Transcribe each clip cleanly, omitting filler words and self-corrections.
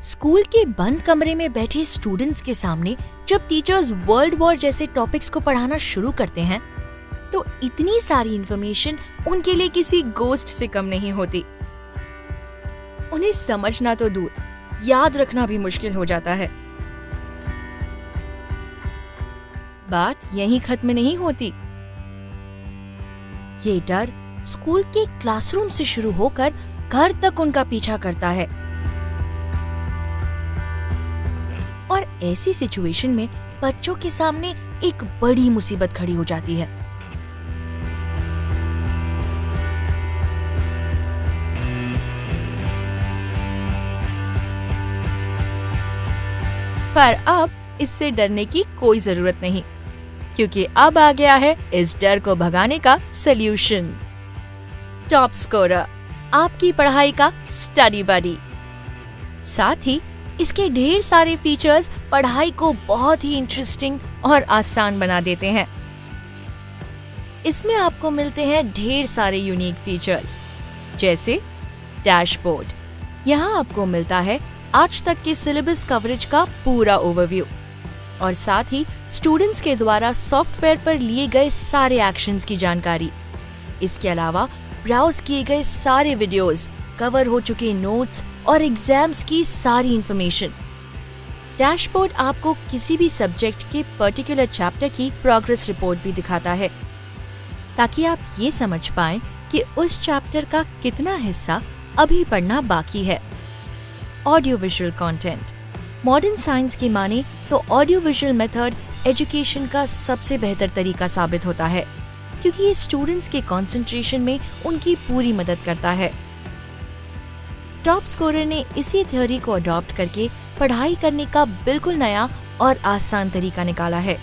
School के बंद कमरे में बैठे स्टूडेंट्स के सामने जब टीचर्स वर्ल्ड वॉर जैसे टॉपिक्स को पढ़ाना शुरू करते हैं तो इतनी सारी इंफॉर्मेशन उनके लिए किसी गोस्ट से कम नहीं होती। उन्हें समझना तो दूर, याद रखना भी मुश्किल हो जाता है। बात यहीं खत्म नहीं होती। ये डर स्कूल के क्लासरूम से शुरू होकर घर तक उनका पीछा करता है और ऐसी सिचुएशन में बच्चों के सामने एक बड़ी मुसीबत खड़ी हो जाती है। पर अब इससे डरने की कोई जरूरत नहीं, क्योंकि अब आ गया है इस डर को भगाने का सल्यूशन। टॉप स्कोरर, आपकी पढ़ाई का स्टडी बडी। साथ ही इसके ढेर सारे फीचर्स पढ़ाई को बहुत ही इंटरेस्टिंग और आसान बना देते हैं। इसमें आपको मिलते हैं ढेर सारे यूनिक फीचर्स, जैसे डैशबोर्ड। यहाँ आपको मिलता है आज तक के सिलेबस कवरेज का पूरा ओवरव्यू और साथ ही स्टूडेंट्स के द्वारा सॉफ्टवेयर पर लिए गए सारे एक्शंस की जानकारी। इसके अलावा ब्राउज किए गए सारे वीडियोस, कवर हो चुके नोट्स और एग्जाम्स की सारी इंफॉर्मेशन। डैशबोर्ड आपको किसी भी सब्जेक्ट के पर्टिकुलर चैप्टर की प्रोग्रेस रिपोर्ट भी दिखाता है, ताकि आप ये समझ पाएं कि उस चैप्टर का कितना हिस्सा अभी पढ़ना बाकी है। Audio visual content. Modern science की माने तो ऑडियो विजुअल मेथड एजुकेशन का सबसे बेहतर तरीका साबित होता है, क्योंकि ये स्टूडेंट्स के कंसंट्रेशन में उनकी पूरी मदद करता है। टॉप स्कोरर ने इसी थ्योरी को अडॉप्ट करके पढ़ाई करने का बिल्कुल नया और आसान तरीका निकाला है,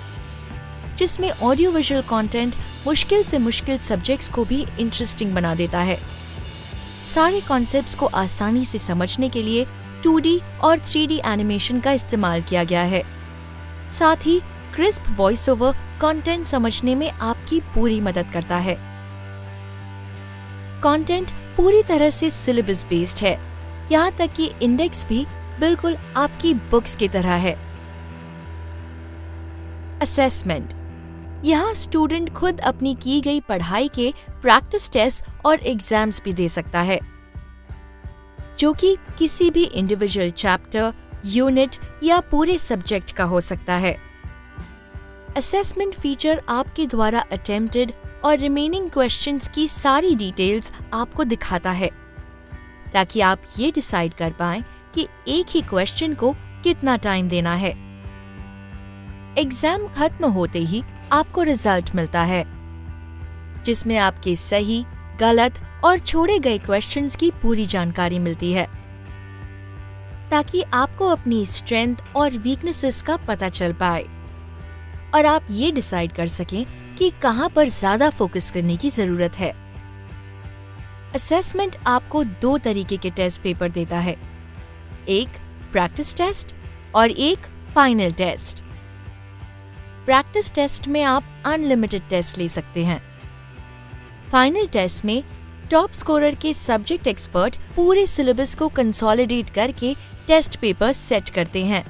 जिसमें ऑडियो विजुअल कंटेंट मुश्किल से मुश्किल सब्जेक्ट्स को भी इंटरेस्टिंग बना देता है। सारे कॉन्सेप्ट्स को आसानी से समझने के लिए 2D और 3D एनिमेशन का इस्तेमाल किया गया है। साथ ही क्रिस्प वॉइस ओवर कंटेंट समझने में आपकी पूरी मदद करता है। कंटेंट पूरी तरह से सिलेबस बेस्ड है, यहाँ तक कि इंडेक्स भी बिल्कुल आपकी बुक्स की तरह है। असेसमेंट। यहाँ स्टूडेंट खुद अपनी की गई पढ़ाई के प्रैक्टिस टेस्ट और एग्जाम्स भी दे सकता है, जो कि किसी भी इंडिविजुअल चैप्टर, यूनिट या पूरे सब्जेक्ट का हो सकता है। असेसमेंट फीचर आपके द्वारा अटेम्प्टेड और रिमेनिंग क्वेश्चंस की सारी डिटेल्स आपको दिखाता है, ताकि आप ये डिसाइड कर पाएं कि एक ही क्वेश्चन को कितना टाइम देना है। एग्जाम खत्म होते ही आपको रिजल्ट मिलता है, जिसमें आपके सही, गलत और छोड़े गए क्वेश्चंस की पूरी जानकारी मिलती है, ताकि आपको अपनी स्ट्रेंथ और वीकनेसेस का पता चल पाए और आप ये डिसाइड कर सकें कि कहां पर ज्यादा फोकस करने की जरूरत है। असेसमेंट आपको 2 तरीके के टेस्ट पेपर देता है, एक प्रैक्टिस टेस्ट और एक फाइनल टेस्ट। प्रैक्टिस टेस्ट में आप अनलिमिटेड टेस्ट ले सकते हैं। फाइनल टेस्ट में टॉप स्कोरर के सब्जेक्ट एक्सपर्ट पूरे सिलेबस को कंसोलिडेट करके टेस्ट पेपर सेट करते हैं,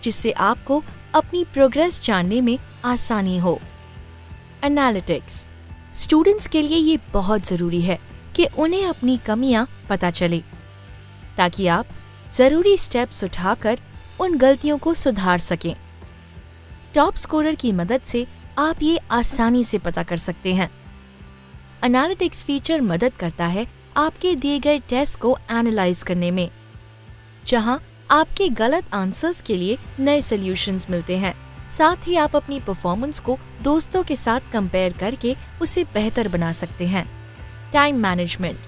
जिससे आपको अपनी प्रोग्रेस जानने में आसानी हो। एनालिटिक्स। स्टूडेंट्स के लिए ये बहुत जरूरी है कि उन्हें अपनी कमियां पता चले, ताकि आप जरूरी स्टेप्स उठाकर उन गलतियों को सुधार सकें। टॉप स्कोरर की मदद से आप ये आसानी से पता कर सकते हैं। एनालिटिक्स फीचर मदद करता है आपके दिए गए टेस्ट को एनालाइज करने में, जहां आपके गलत आंसर्स के लिए नए सॉल्यूशंस मिलते हैं। साथ ही आप अपनी परफॉर्मेंस को दोस्तों के साथ कंपेयर करके उसे बेहतर बना सकते हैं। Time management.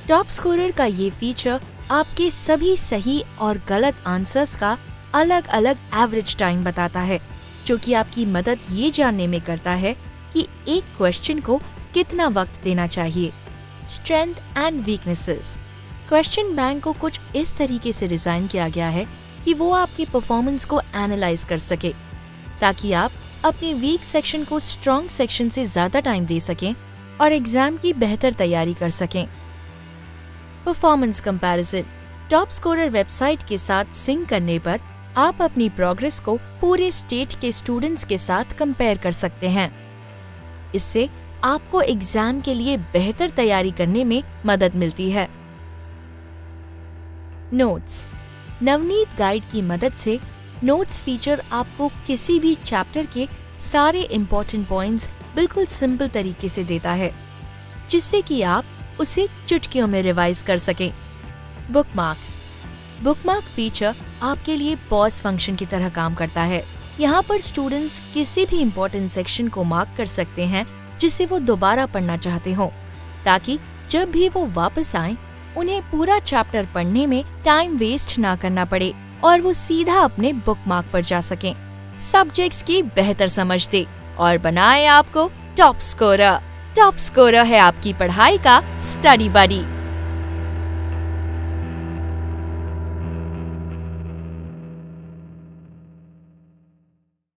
टॉप स्कोरर का ये फीचर आपके सभी सही और गलत आंसर्स का अलग अलग एवरेज टाइम बताता है, जो कि आपकी मदद ये जानने में करता है कि एक क्वेश्चन को कितना वक्त देना चाहिए। Strength and weaknesses. Question bank को कुछ इस तरीके से डिजाइन किया गया है कि वो आपकी परफॉर्मेंस को एनालाइज कर सके, ताकि आप अपने वीक सेक्शन को स्ट्रॉन्ग सेक्शन से ज्यादा टाइम दे सकें और एग्जाम की बेहतर तैयारी कर सकें। Performance comparison. Top scorer website के साथ सिंक करने पर आप अपनी प्रोग्रेस को पूरे स्टेट के स्टूडेंट्स के साथ कंपेयर कर सकते हैं। इससे आपको एग्जाम के लिए बेहतर तैयारी करने में मदद मिलती है। नोट्स। नवनीत गाइड की मदद से नोट्स फीचर आपको किसी भी चैप्टर के सारे इम्पोर्टेंट पॉइंट्स बिल्कुल सिंपल तरीके से देता है, जिससे कि आप उसे चुटकियों में रिवाइज कर सकें। बुकमार्क्स। बुकमार्क फीचर आपके लिए पॉज फंक्शन की तरह काम करता है। यहाँ पर स्टूडेंट्स किसी भी इम्पोर्टेंट सेक्शन को मार्क कर सकते हैं जिसे वो दोबारा पढ़ना चाहते हो, ताकि जब भी वो वापस आएं, उन्हें पूरा चैप्टर पढ़ने में टाइम वेस्ट ना करना पड़े और वो सीधा अपने बुकमार्क पर जा सकें। सब्जेक्ट्स की बेहतर समझ दे और बनाए आपको टॉप स्कोरर। टॉप स्कोरर है आपकी पढ़ाई का स्टडी बडी।